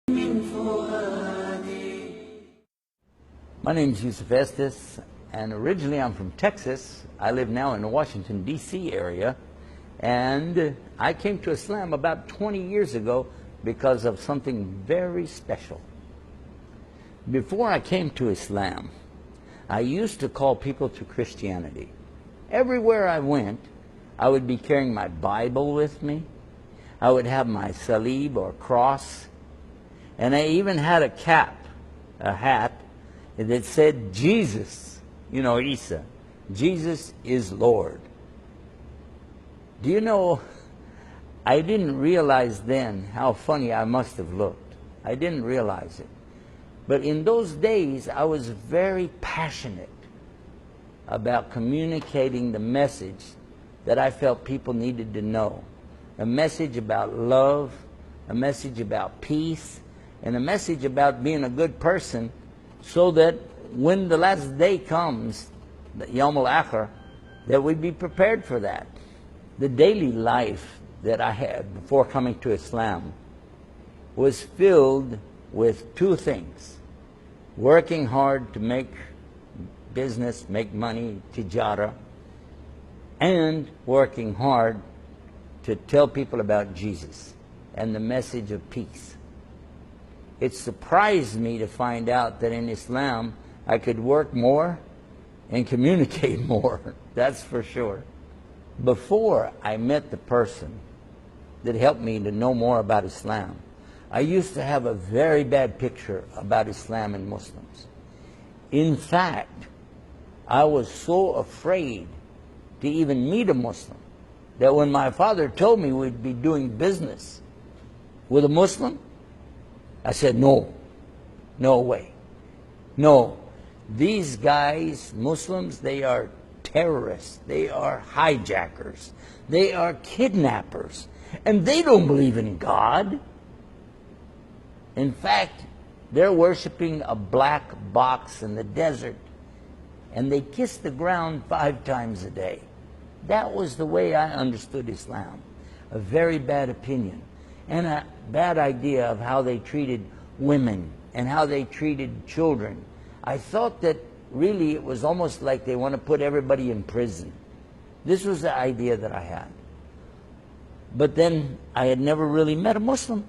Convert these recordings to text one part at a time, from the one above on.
My name is Yusuf Estes, and originally I'm from Texas. I live now in the Washington, D.C. area, and I came to Islam about 20 years ago because of something very special. Before I came to Islam, I used to call people to Christianity. Everywhere I went, I would be carrying my Bible with me. I would have my salib or cross, and I even had a cap, a hat, that said Jesus, Isa, Jesus is Lord. Do you know, I didn't realize then how funny I must have looked. I didn't realize it. But in those days, I was very passionate about communicating the message that I felt people needed to know. A message about love, a message about peace, and a message about being a good person, so that when the last day comes, the Yawm al-Akhir, that we be prepared for that. The daily life that I had before coming to Islam was filled with two things: working hard to make business, make money, tijara, and working hard to tell people about Jesus and the message of peace. It surprised me to find out that in Islam I could work more and communicate more, that's for sure. Before I met the person that helped me to know more about Islam, I used to have a very bad picture about Islam and Muslims. In fact, I was so afraid to even meet a Muslim that when my father told me we'd be doing business with a Muslim, I said, no way. No, these guys, Muslims, they are terrorists, they are hijackers, they are kidnappers, and they don't believe in God. In fact, they're worshiping a black box in the desert, and they kiss the ground 5 times a day. That was the way I understood Islam. A very bad opinion, and a bad idea of how they treated women and how they treated children. I thought that really it was almost like they want to put everybody in prison. This was the idea that I had. But then I had never really met a Muslim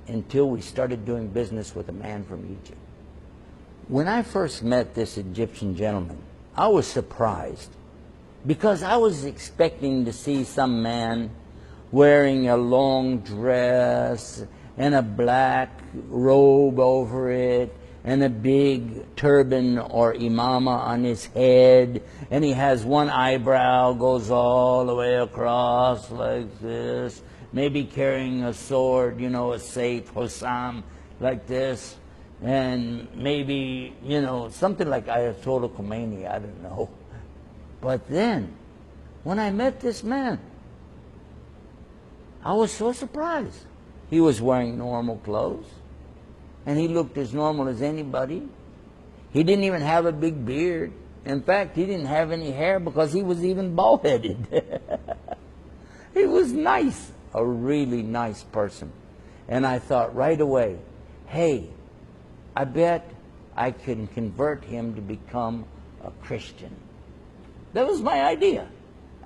until we started doing business with a man from Egypt. When I first met this Egyptian gentleman, I was surprised because I was expecting to see some man wearing a long dress and a black robe over it and a big turban or imama on his head, and he has one eyebrow goes all the way across like this, maybe carrying a sword, a Saif, Hussam, like this, and maybe, something like Ayatollah Khomeini, I don't know. But then, when I met this man, I was so surprised. He was wearing normal clothes, and he looked as normal as anybody. He didn't even have a big beard. In fact, he didn't have any hair because he was even bald-headed. He was nice, a really nice person. And I thought right away, hey, I bet I can convert him to become a Christian. That was my idea.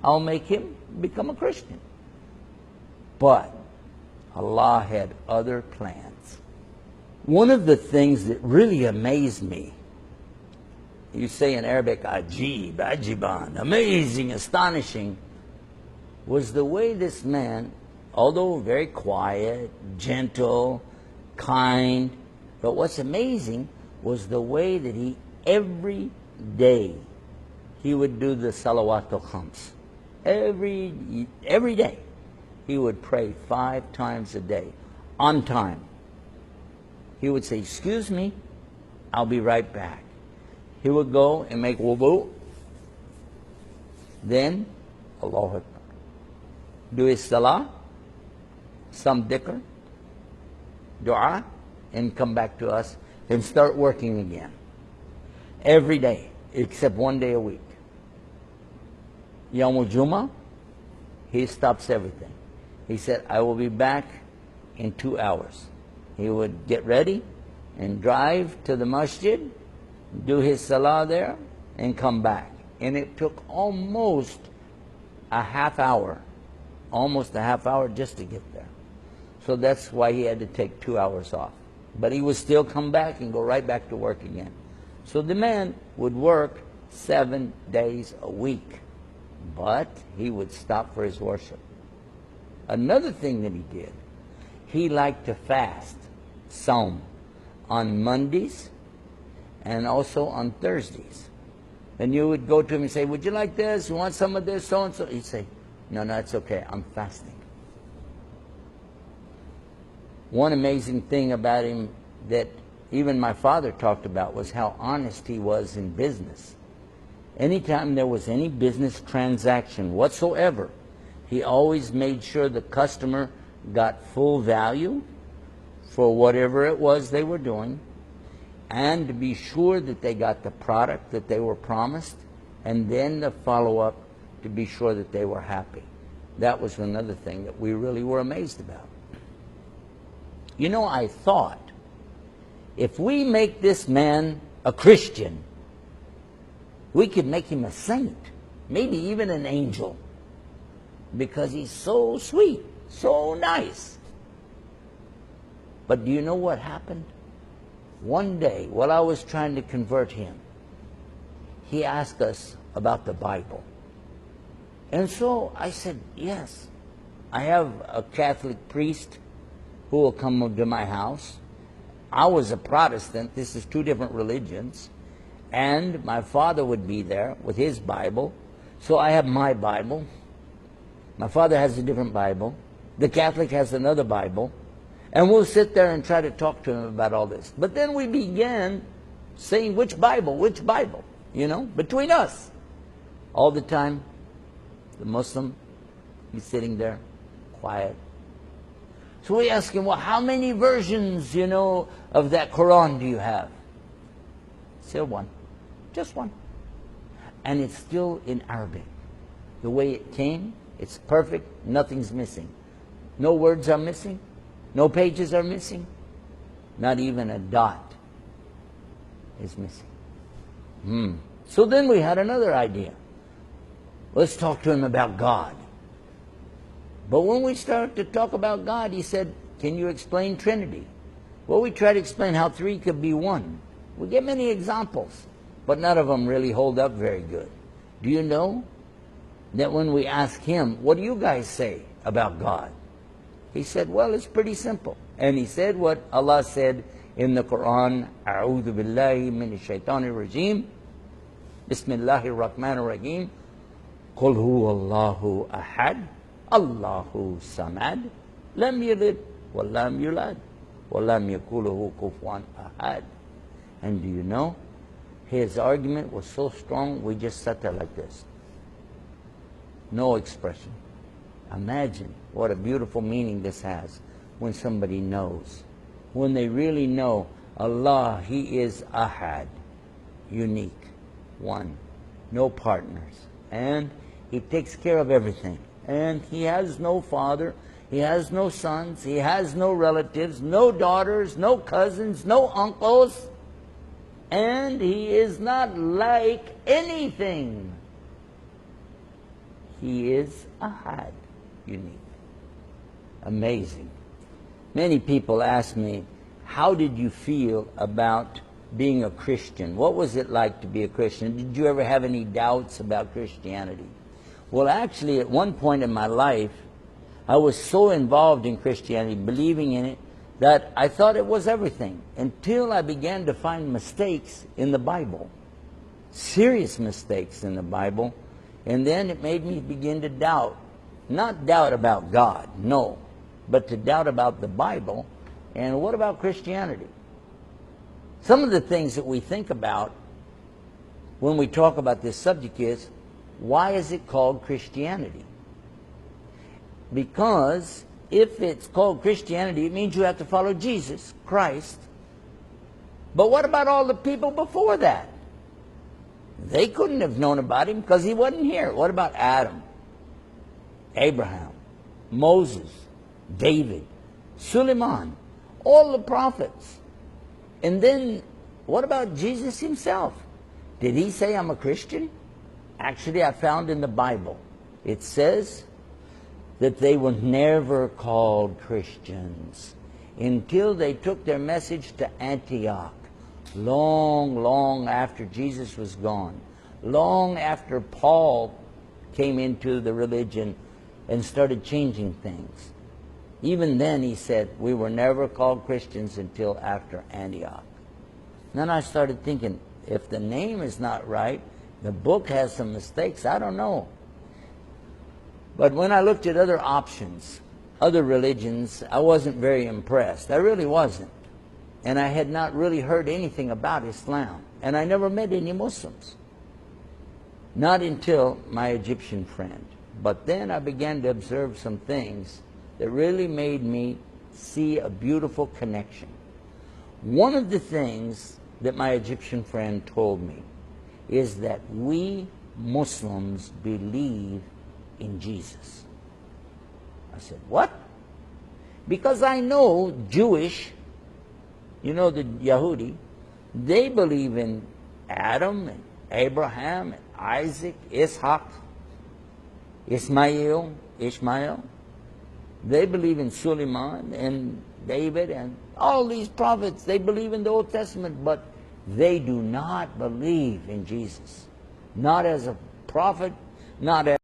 I'll make him become a Christian. But Allah had other plans. One of the things that really amazed me, you say in Arabic, ajib, ajiban, amazing, astonishing, was the way this man, although very quiet, gentle, kind, but what's amazing was the way that he, every day, he would do the salawatul khams. Every day. He would pray 5 times a day, on time. He would say, excuse me, I'll be right back. He would go and make wudu. Then, Allahu Akbar. Do his salah, some dhikr, dua, and come back to us and start working again. Every day, except 1 day a week. Yawm al-Jum'ah, he stops everything. He said, I will be back in 2 hours. he would get ready and drive to the masjid, do his salah there, and come back. And it took almost a half hour just to get there. So that's why he had to take 2 hours off. But he would still come back and go right back to work again. So the man would work 7 days a week, but he would stop for his worship. Another thing that he did, he liked to fast, Sawm, on Mondays and also on Thursdays. And you would go to him and say, would you like this? You want some of this? So and so. He'd say, no, it's okay. I'm fasting. One amazing thing about him that even my father talked about was how honest he was in business. Anytime there was any business transaction whatsoever, he always made sure the customer got full value for whatever it was they were doing, and to be sure that they got the product that they were promised, and then the follow-up to be sure that they were happy. That was another thing that we really were amazed about. You know, I thought, if we make this man a Christian, we could make him a saint, maybe even an angel, because he's so sweet, so nice. But do you know what happened? One day, while I was trying to convert him, he asked us about the Bible. And so I said, yes, I have a Catholic priest who will come to my house. I was a Protestant. This is two different religions. And my father would be there with his Bible. So I have my Bible. My father has a different Bible. The Catholic has another Bible. And we'll sit there and try to talk to him about all this. But then we began saying, which Bible, you know, between us. All the time, the Muslim, he's sitting there, quiet. So we ask him, well, how many versions, you know, of that Quran do you have? Still one. Just one. And it's still in Arabic. The way it came, it's perfect, nothing's missing. No words are missing. No pages are missing. Not even a dot is missing. So then we had another idea. Let's talk to him about God. But when we started to talk about God, he said, can you explain Trinity? Well, we tried to explain how three could be one. We get many examples, but none of them really hold up very good. Do you know that when we asked him, what do you guys say about God? He said, well, it's pretty simple. And he said what Allah said in the Quran, أعوذ بالله من الشيطان الرجيم بسم الله الرحمن الرحيم قل هو الله أحد الله الصمد لم يلد ولم يولد ولم يكن له كفوا أحد. And do you know, his argument was so strong, we just sat there like this. No expression. Imagine what a beautiful meaning this has when somebody knows. When they really know Allah, He is Ahad, unique, one, no partners. And He takes care of everything. And He has no father, He has no sons, He has no relatives, no daughters, no cousins, no uncles. And He is not like anything. He is Ahad, unique. Amazing. Many people ask me, how did you feel about being a Christian? What was it like to be a Christian? Did you ever have any doubts about Christianity? Well, actually, at one point in my life, I was so involved in Christianity, believing in it, that I thought it was everything, until I began to find mistakes in the Bible. Serious mistakes in the Bible. And then it made me begin to doubt. Not doubt about God, no, but to doubt about the Bible. And what about Christianity? Some of the things that we think about when we talk about this subject is, why is it called Christianity? Because if it's called Christianity, it means you have to follow Jesus, Christ. But what about all the people before that? They couldn't have known about Him because He wasn't here. What about Adam, Abraham, Moses, David, Suleiman? All the prophets. And then, what about Jesus himself? Did he say, I'm a Christian? Actually, I found in the Bible, it says that they were never called Christians until they took their message to Antioch, long after Jesus was gone, long after Paul came into the religion and started changing things. Even then he said, we were never called Christians until after Antioch. Then I started thinking, if the name is not right, the book has some mistakes, I don't know. But when I looked at other options, other religions, I wasn't very impressed. I really wasn't. And I had not really heard anything about Islam. And I never met any Muslims. Not until my Egyptian friend. But then I began to observe some things that really made me see a beautiful connection. One of the things that my Egyptian friend told me is that we Muslims believe in Jesus. I said, what? Because I know Jewish, you know, the Yahudi, they believe in Adam and Abraham and Isaac, Ishaq, Ishmael. They believe in Suleiman and David and all these prophets. They believe in the Old Testament, but they do not believe in Jesus. Not as a prophet, not as